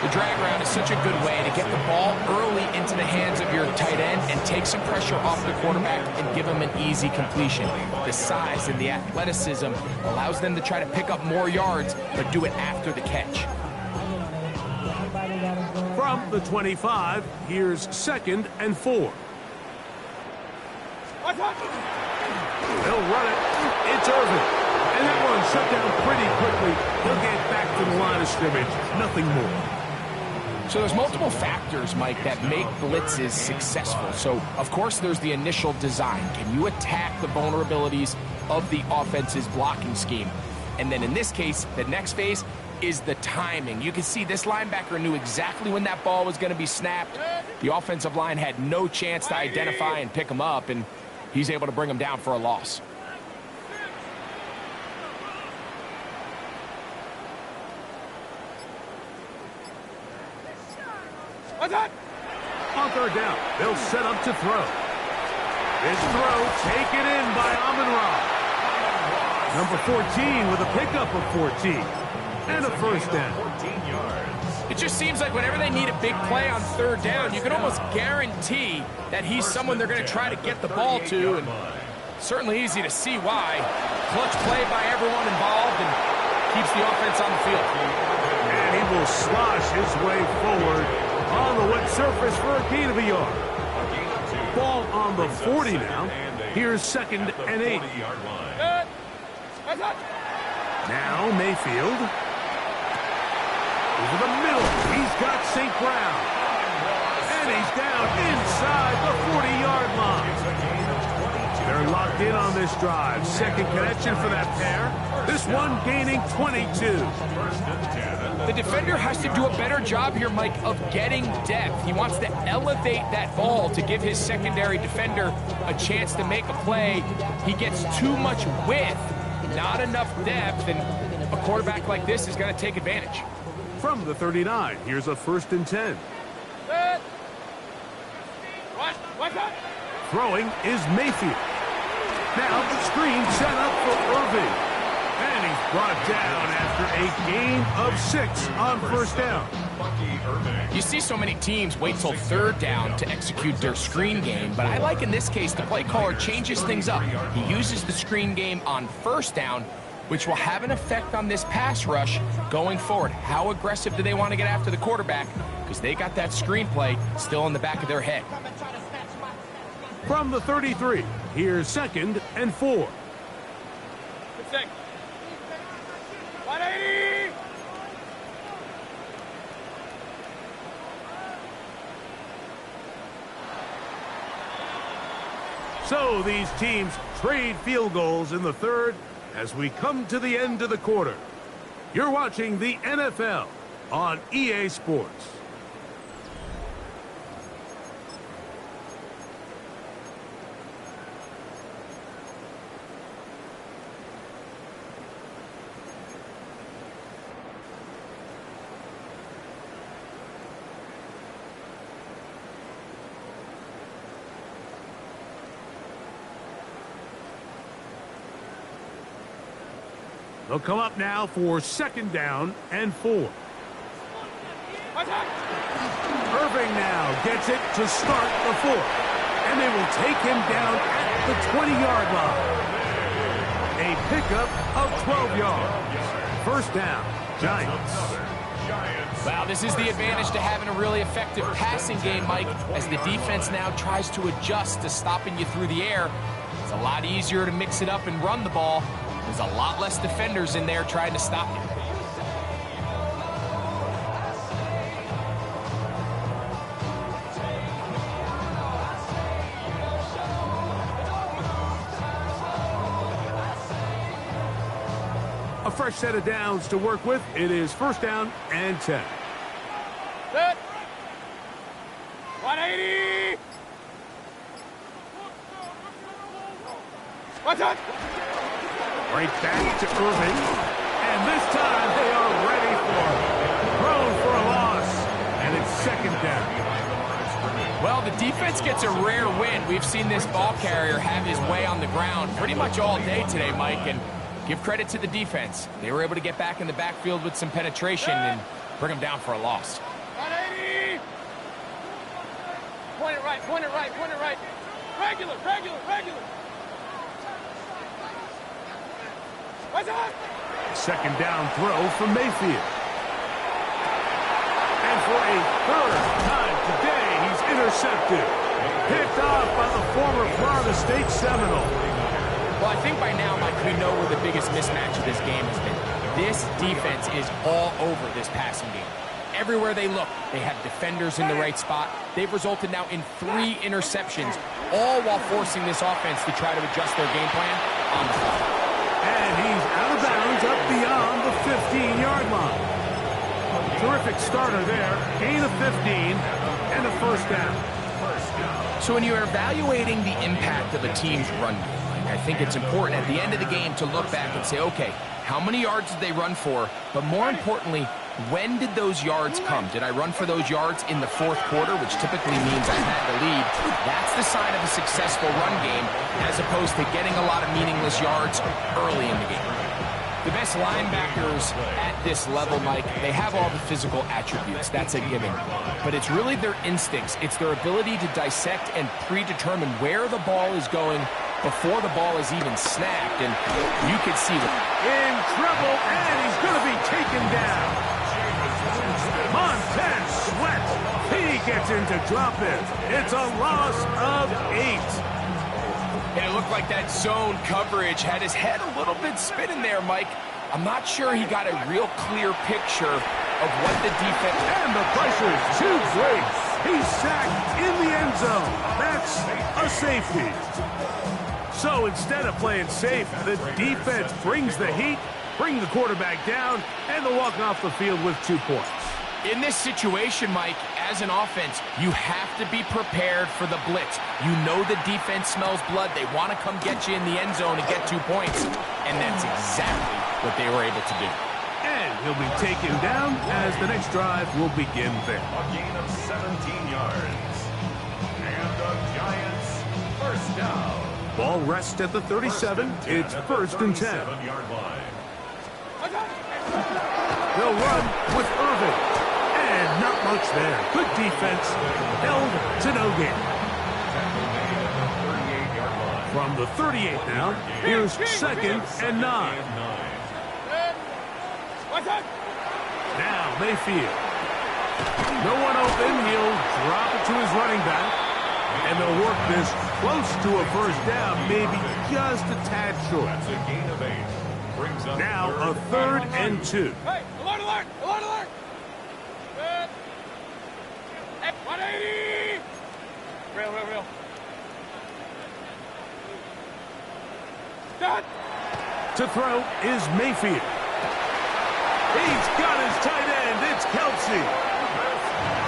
The drag route is such a good way to get the ball early into the hands of your tight end and take some pressure off the quarterback and give him an easy completion. The size and the athleticism allows them to try to pick up more yards, but do it after the catch. From the 25, here's 2nd and 4. They'll run it. It's Irvin. And that one shut down pretty quickly. He'll get back to the line of scrimmage. Nothing more. So there's multiple factors, Mike, that make blitzes successful. So, of course, there's the initial design. Can you attack the vulnerabilities of the offense's blocking scheme? And then in this case, the next phase is the timing. You can see this linebacker knew exactly when that ball was going to be snapped. The offensive line had no chance to identify and pick him up, and he's able to bring him down for a loss. On third down, they'll set up to throw. This throw taken in by Amon-Ra. Number 14 with a pickup of 14. And a first down. 14 yards. It just seems like whenever they need a big play on third down, you can almost guarantee that he's someone they're going to try to get the ball to, and certainly easy to see why. Clutch play by everyone involved and keeps the offense on the field. And he will slosh his way forward on the wet surface for a gain of a yard. Ball on the 40 now. Here's 2nd and 8. Now Mayfield. Over the middle. He's got St. Brown. And he's down inside the 40-yard line. They're locked in on this drive. Second connection for that pair. This one gaining 22. The defender has to do a better job here, Mike, of getting depth. He wants to elevate that ball to give his secondary defender a chance to make a play. He gets too much width, not enough depth, and a quarterback like this is going to take advantage. From the 39, here's a 1st and 10. Throwing is Mayfield. Now the screen set up for Irving. And he's brought down after a gain of 6 on first down. You see so many teams wait till third down to execute their screen game, but I like in this case the play caller changes things up. He uses the screen game on first down, which will have an effect on this pass rush going forward. How aggressive do they want to get after the quarterback? Because they got that screenplay still in the back of their head. From the 33, here's 2nd and 4. 180! So these teams trade field goals in the third as we come to the end of the quarter. You're watching the NFL on EA Sports. They'll come up now for 2nd down and 4. Irving now gets it to start the 4th. And they will take him down at the 20-yard line. A pickup of 12 yards. First down, Giants. Wow, this is the advantage to having a really effective passing game, Mike, as the defense now tries to adjust to stopping you through the air. It's a lot easier to mix it up and run the ball. There's a lot less defenders in there trying to stop you. A fresh set of downs to work with. It is 1st down and 10. Set. 180! Watch out! Right back to Irving. And this time they are ready for it. Thrown for a loss. And it's 2nd down. Well, the defense gets a rare win. We've seen this ball carrier have his way on the ground pretty much all day today, Mike, and give credit to the defense. They were able to get back in the backfield with some penetration and bring them down for a loss. 180! Point it right, point it right, point it right. Regular, regular, regular. What's up? 2nd down throw from Mayfield. And for a 3rd time today, he's intercepted. Picked off by the former Florida State Seminole. Well, I think by now, Mike, we know where the biggest mismatch of this game has been. This defense is all over this passing game. Everywhere they look, they have defenders in the right spot. They've resulted now in 3 interceptions, all while forcing this offense to try to adjust their game plan on the fly. And he's out of bounds up beyond the 15-yard line. Terrific starter there. Gain of 15 and a first down. So when you're evaluating the impact of a team's run game, Mike, I think it's important at the end of the game to look back and say, okay, how many yards did they run for? But more importantly, when did those yards come? Did I run for those yards in the fourth quarter, which typically means I had the lead? That's the sign of a successful run game, as opposed to getting a lot of meaningless yards early in the game. The best linebackers at this level, Mike, they have all the physical attributes. That's a given. But it's really their instincts. It's their ability to dissect and predetermine where the ball is going before the ball is even snapped. And you can see that. In trouble, and he's going to be taken down. Montez Sweat. He gets into drop it. It's a loss of 8. And it looked like that zone coverage had his head a little bit spinning there, Mike. I'm not sure he got a real clear picture of what the defense... And the pressure's too great. He's sacked in the end zone. That's a safety. So instead of playing safe, the defense brings the heat, bring the quarterback down, and they'll walk off the field with 2 points. In this situation, Mike, as an offense, you have to be prepared for the blitz. You know the defense smells blood. They want to come get you in the end zone and get 2 points. And that's exactly what they were able to do. And he'll be taken down as the next drive will begin there. A gain of 17 yards. And the Giants first down. Ball rests at the 37. It's first and 10. 37-yard line. They'll run with Irvin. And not much there. Good defense. Held to no gain. From the 38 now, here's second and 9. Now Mayfield. No one open. He'll drop it to his running back. And they'll work this close to a first down, maybe just a tad short. That's a gain of 8. Brings up Now a third and 2. Hey, alert, alert, alert, alert! Good. Hey, 180! Real. Done! To throw is Mayfield. He's got his tight end. It's Kelsey.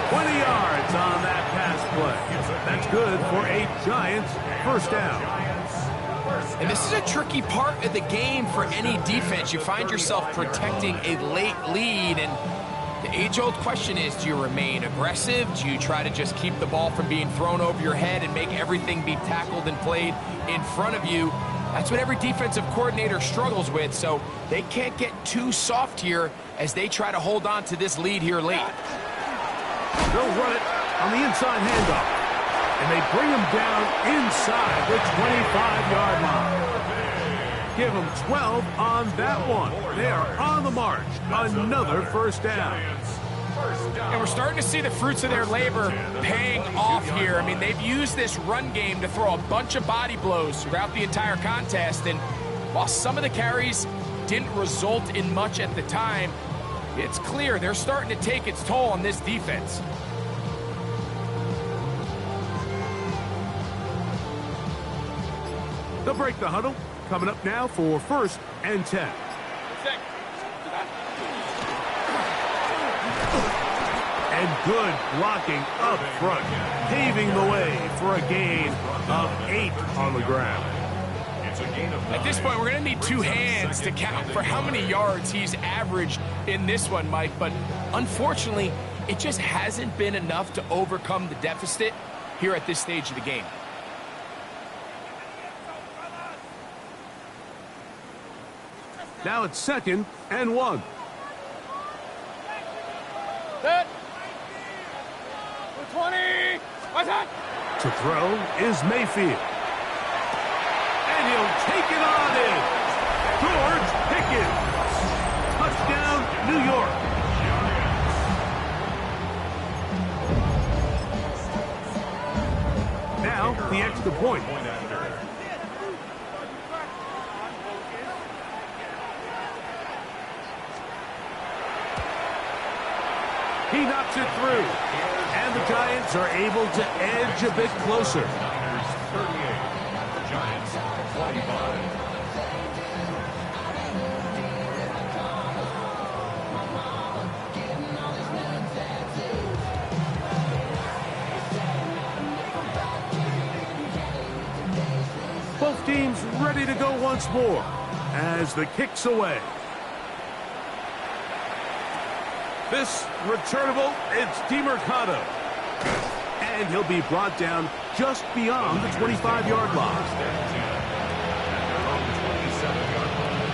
20 yards on that pass play. That's good for a Giants first down. And this is a tricky part of the game for any defense. You find yourself protecting a late lead, and the age-old question is, do you remain aggressive? Do you try to just keep the ball from being thrown over your head and make everything be tackled and played in front of you? That's what every defensive coordinator struggles with, so they can't get too soft here as they try to hold on to this lead here late. They'll run it on the inside handoff. And they bring him down inside the 25-yard line. Give them 12 on that one. They are on the march. Another first down. And we're starting to see the fruits of their labor paying off here. I mean, they've used this run game to throw a bunch of body blows throughout the entire contest. And while some of the carries didn't result in much at the time, it's clear they're starting to take its toll on this defense. They'll break the huddle. Coming up now for first and 10. And good blocking up front, paving the way for a gain of 8 on the ground. At this point, we're going to need 2 hands to count for how many yards he's averaged in this one, Mike. But unfortunately, it just hasn't been enough to overcome the deficit here at this stage of the game. Now it's second and 1. Set. 20. What's that? To throw is Mayfield. And he'll take it on in. George Pickens. Touchdown, New York. Now the extra point. He knocks it through. And the Giants are able to edge a bit closer. Niners 38, Giants 25. Both teams ready to go once more as the kick's away. This returnable, it's DeMercado. And he'll be brought down just beyond the 25-yard line. First and 10 at their own 27-yard line.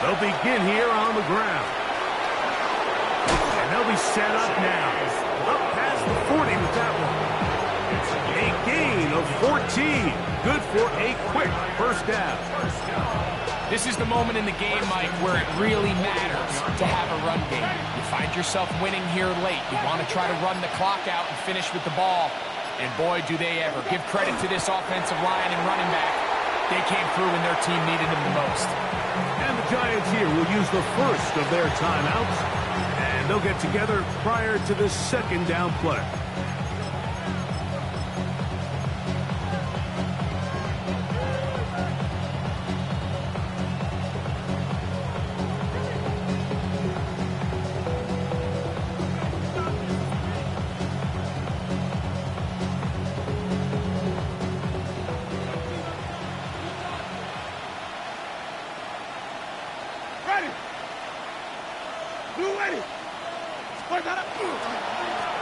They'll begin here on the ground. And they'll be set up now. Up past the 40 with that one. A gain of 14. Good for a quick first down. This is the moment in the game, Mike, where it really matters to have a run game. You find yourself winning here late. You want to try to run the clock out and finish with the ball. And boy, do they ever. Give credit to this offensive line and running back. They came through when their team needed them the most. And the Giants here will use the first of their timeouts. And they'll get together prior to the second down play.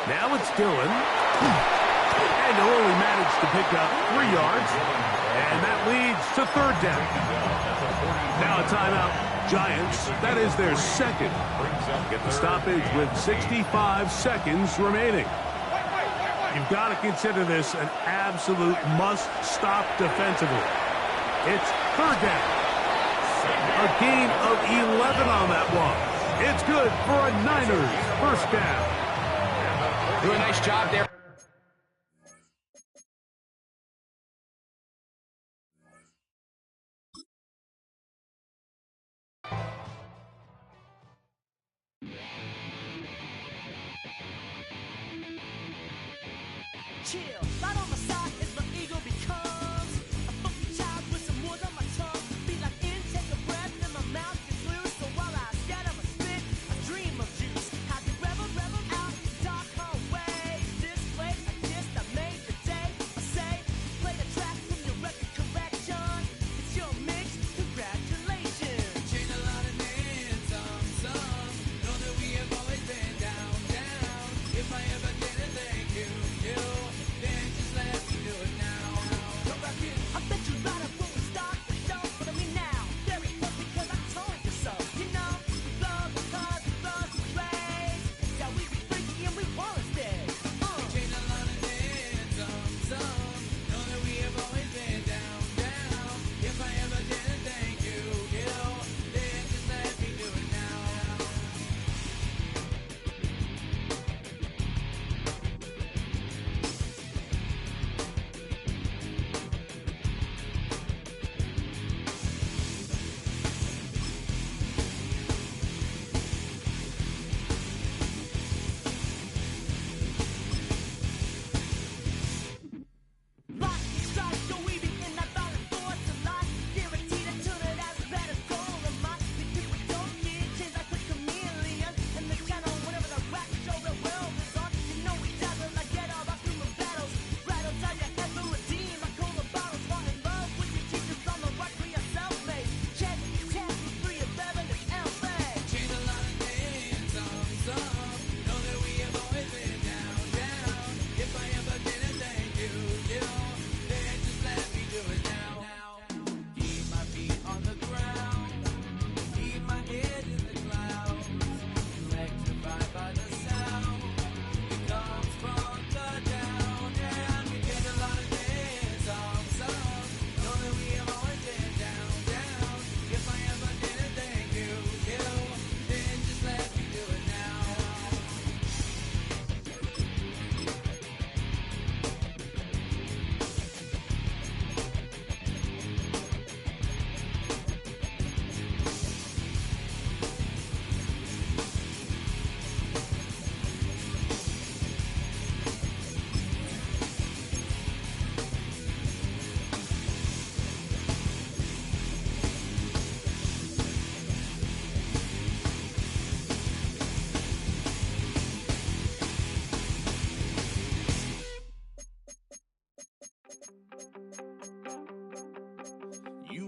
Now it's Dillon. And he'll only manage to pick up 3 yards. And that leads to third down. Now a timeout. Giants, that is their second. Get the stoppage with 65 seconds remaining. You've got to consider this an absolute must-stop defensively. It's third down. A gain of 11 on that one. It's good for a Niners first down. Do a nice job there. Chill, right on my side as my ego becomes a funky child with some words on my tongue. Be like intake a breath and my mouth gets loose. So while I scatter my spit, I dream of juice. How to rebel out the dark hallway. This place I kissed, I made the day. I say, play the track from your record collection. It's your mix, congratulations. Change a lot of names, some know that we have always been down. If I ever didn't thank you, then just let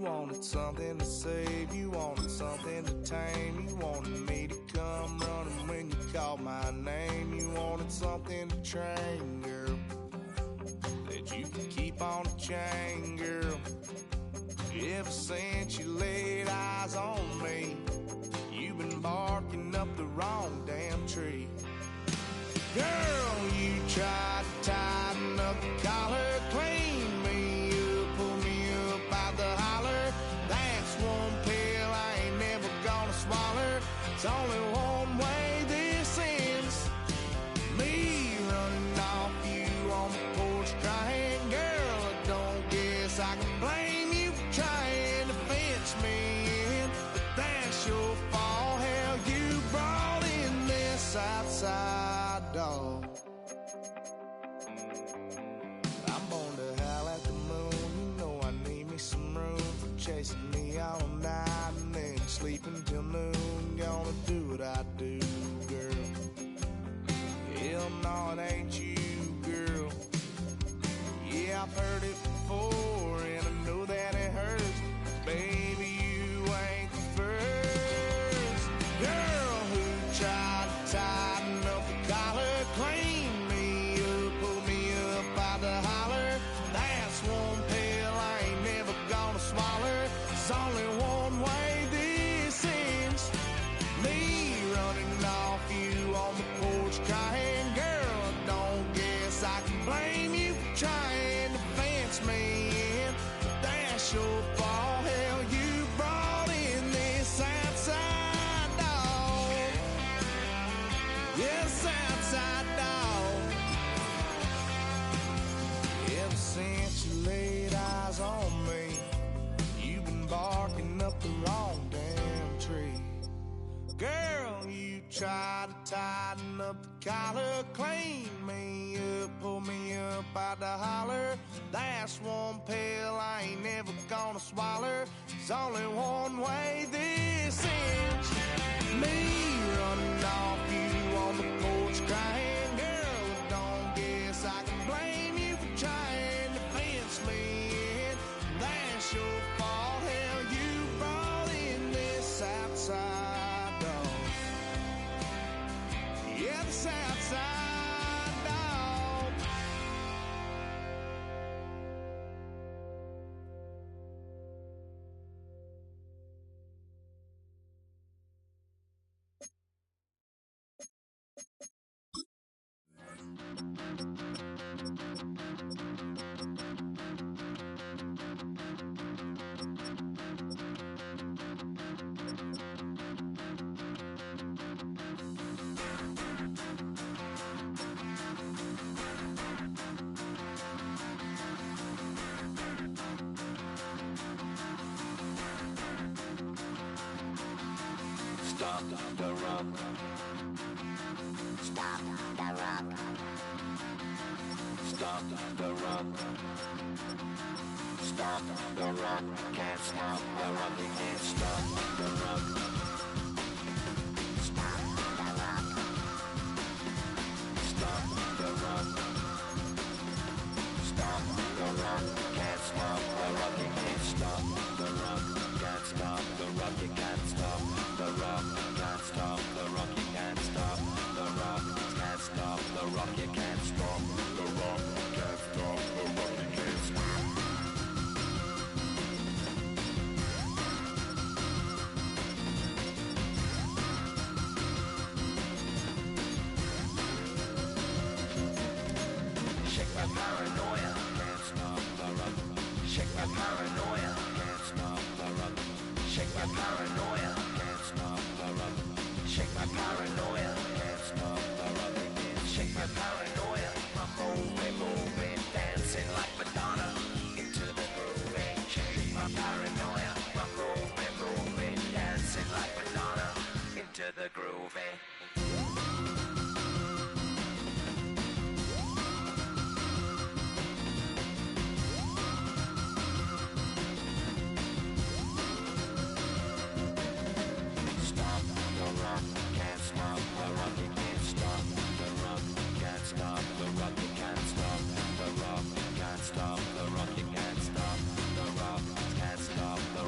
wanted something to save, you wanted something to tame, you wanted me to come running when you called my name, you wanted something to train, girl, that you could keep on the chain, girl. Ever since you laid eyes on me, you've been barking up the wrong damn tree. Girl, you tried to tighten up the collar, clean me up, pull me up out the holler. That's one pill I ain't never gonna swallow. It's only one way this ends. Me running off you on the porch crying. Girl, I don't guess I can blame you for trying to fence me in, but that's your fault. Hell, you brought in this outside dog. I'm born to howl at the moon. You know I need me some room for chasing me all night and then sleeping till noon. Gonna do what I do, girl. Hell no, it ain't you, girl. Yeah, I've heard it before and I know that it hurts. Baby, you ain't the first girl who tried to tighten up the collar, clean me up, pull me up out the holler. That's one pill I ain't never gonna swallow. There's only one way this ends. Me running off you on the porch crying. Girl, I don't guess I can blame you for trying to fence me in, but that's your fault. Hell, you brought in this outside dog. Yes, outside dog. Ever since you laid eyes on me, you've been barking up the wrong damn tree. Girl, you tried to tighten up the collar, clean me up, pull me up out the holler. That's one pill I ain't never gonna swallow. There's only one way this ends. Me running off you on the porch crying. Girl, don't guess I can blame you for trying to fence me in. That's your fault. Hell, you brought in this outside dog. Yeah, this outside dog. Stop the rock. Stop the rock. Stop the rock. Stop the rock. Can't stop the rock. You can't stop the rock. Stop the rock. Stop the rock. Stop the rock. Can't stop the rock. You can't stop the rock. Can't stop the rock. You can't stop the rock. Can't stop the rock. You can't stop the rock. Can't stop the rock. You can't stop the rock. Can't stop the rock. You can't stop. Shake my paranoia. Can't stop the rock. Shake my paranoia. Can't stop the rock. Shake my paranoia. Can't stop the rock. Shake my paranoia. Can't stop the rock. Shake my paranoia. I'm moving, moving, dancing like Madonna into the groove. Shake my paranoia. I'm moving, moving, dancing like Madonna into the groove. Stop the rock, can't stop the rock, you can't stop the rock, can't stop the rock, you can't stop the rock, can't stop the rock, you can't stop the rock, can't stop the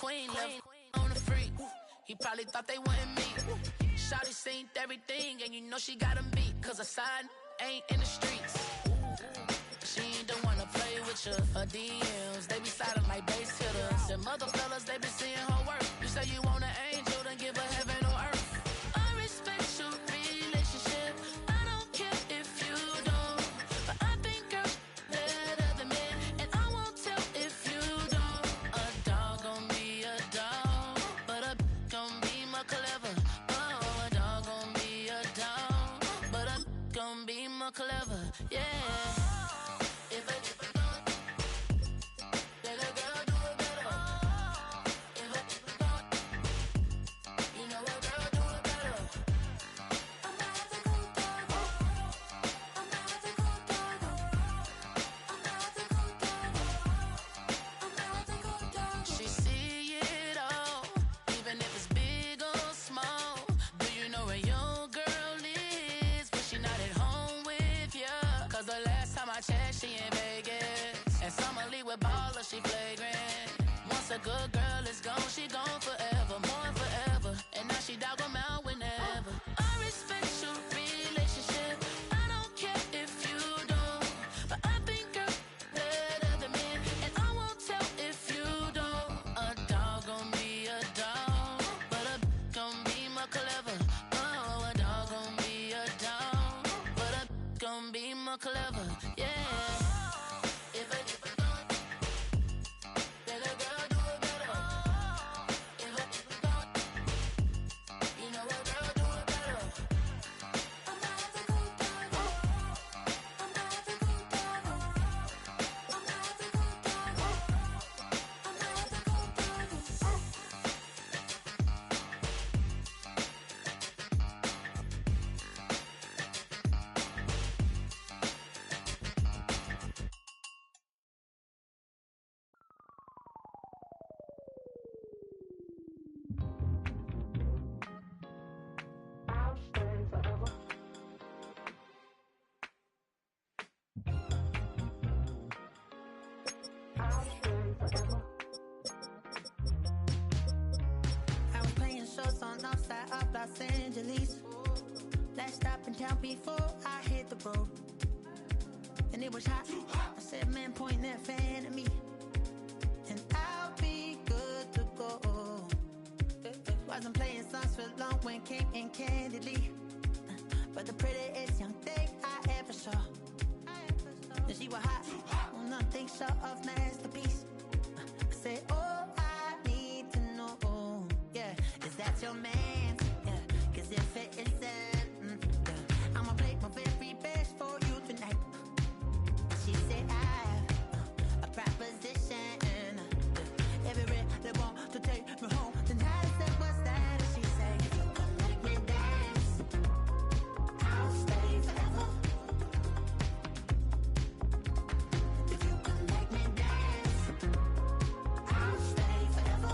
queen, left on the freak. He probably thought they wanted me. Shawty seen everything, and you know she got him beat. Cause a side ain't in the streets. She ain't don't wanna play with you. Her DMs, they be silent like bass hitters. And mother fellas, they be seeing her work. You say you want an angel, then give her heaven or earth. I respect your relationship. I don't care if you don't. But I think girls better than men. And I won't tell if you don't. A dog gon' be a dog. But a gon' be more clever. Oh, a dog gon' be a dog. But a gon' be more clever. Yeah. She in Vegas, and Summer Lee with baller, she flagrant. Once a good girl is gone, she gone forever, more forever. And now she dog 'em out whenever. I respect your relationship. I don't care if you don't, but I think girls better than men, and I won't tell if you don't. A dog gon' be a dog, but a gon' be more clever. Oh, a dog gon' be a dog, but a gon' be more clever. Yeah. Los Angeles. Last stop in town before I hit the road. And it was hot. I said, man, point that fan at me, and I'll be good to go. Wasn't playing songs for long when came in candidly, but the prettiest young thing I ever saw. And she was hot, nothing short of masterpiece. I said, oh, I need to know, yeah, is that your man? Yeah, cause if it isn't, yeah, I'ma play my very best for you tonight. She said, I have a proposition, every really want to take me home tonight. I said, what's that? And she said, if you come make me dance, I'll stay forever. If you can make me dance, I'll stay forever.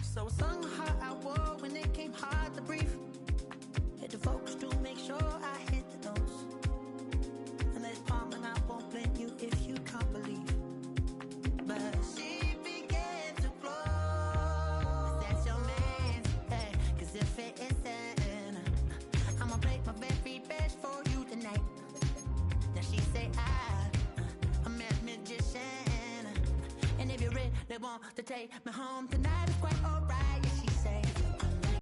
So I sung how I wore when it came hard to breathe. Hit the focus to make sure I hit the notes. And there's palm and I won't blame you if you can't believe. But she began to flow. That's your man, hey, cause if it isn't, I'ma play my very best for you tonight. Now she say I'm a magician, and if you really want to take me home tonight, it's quite alright.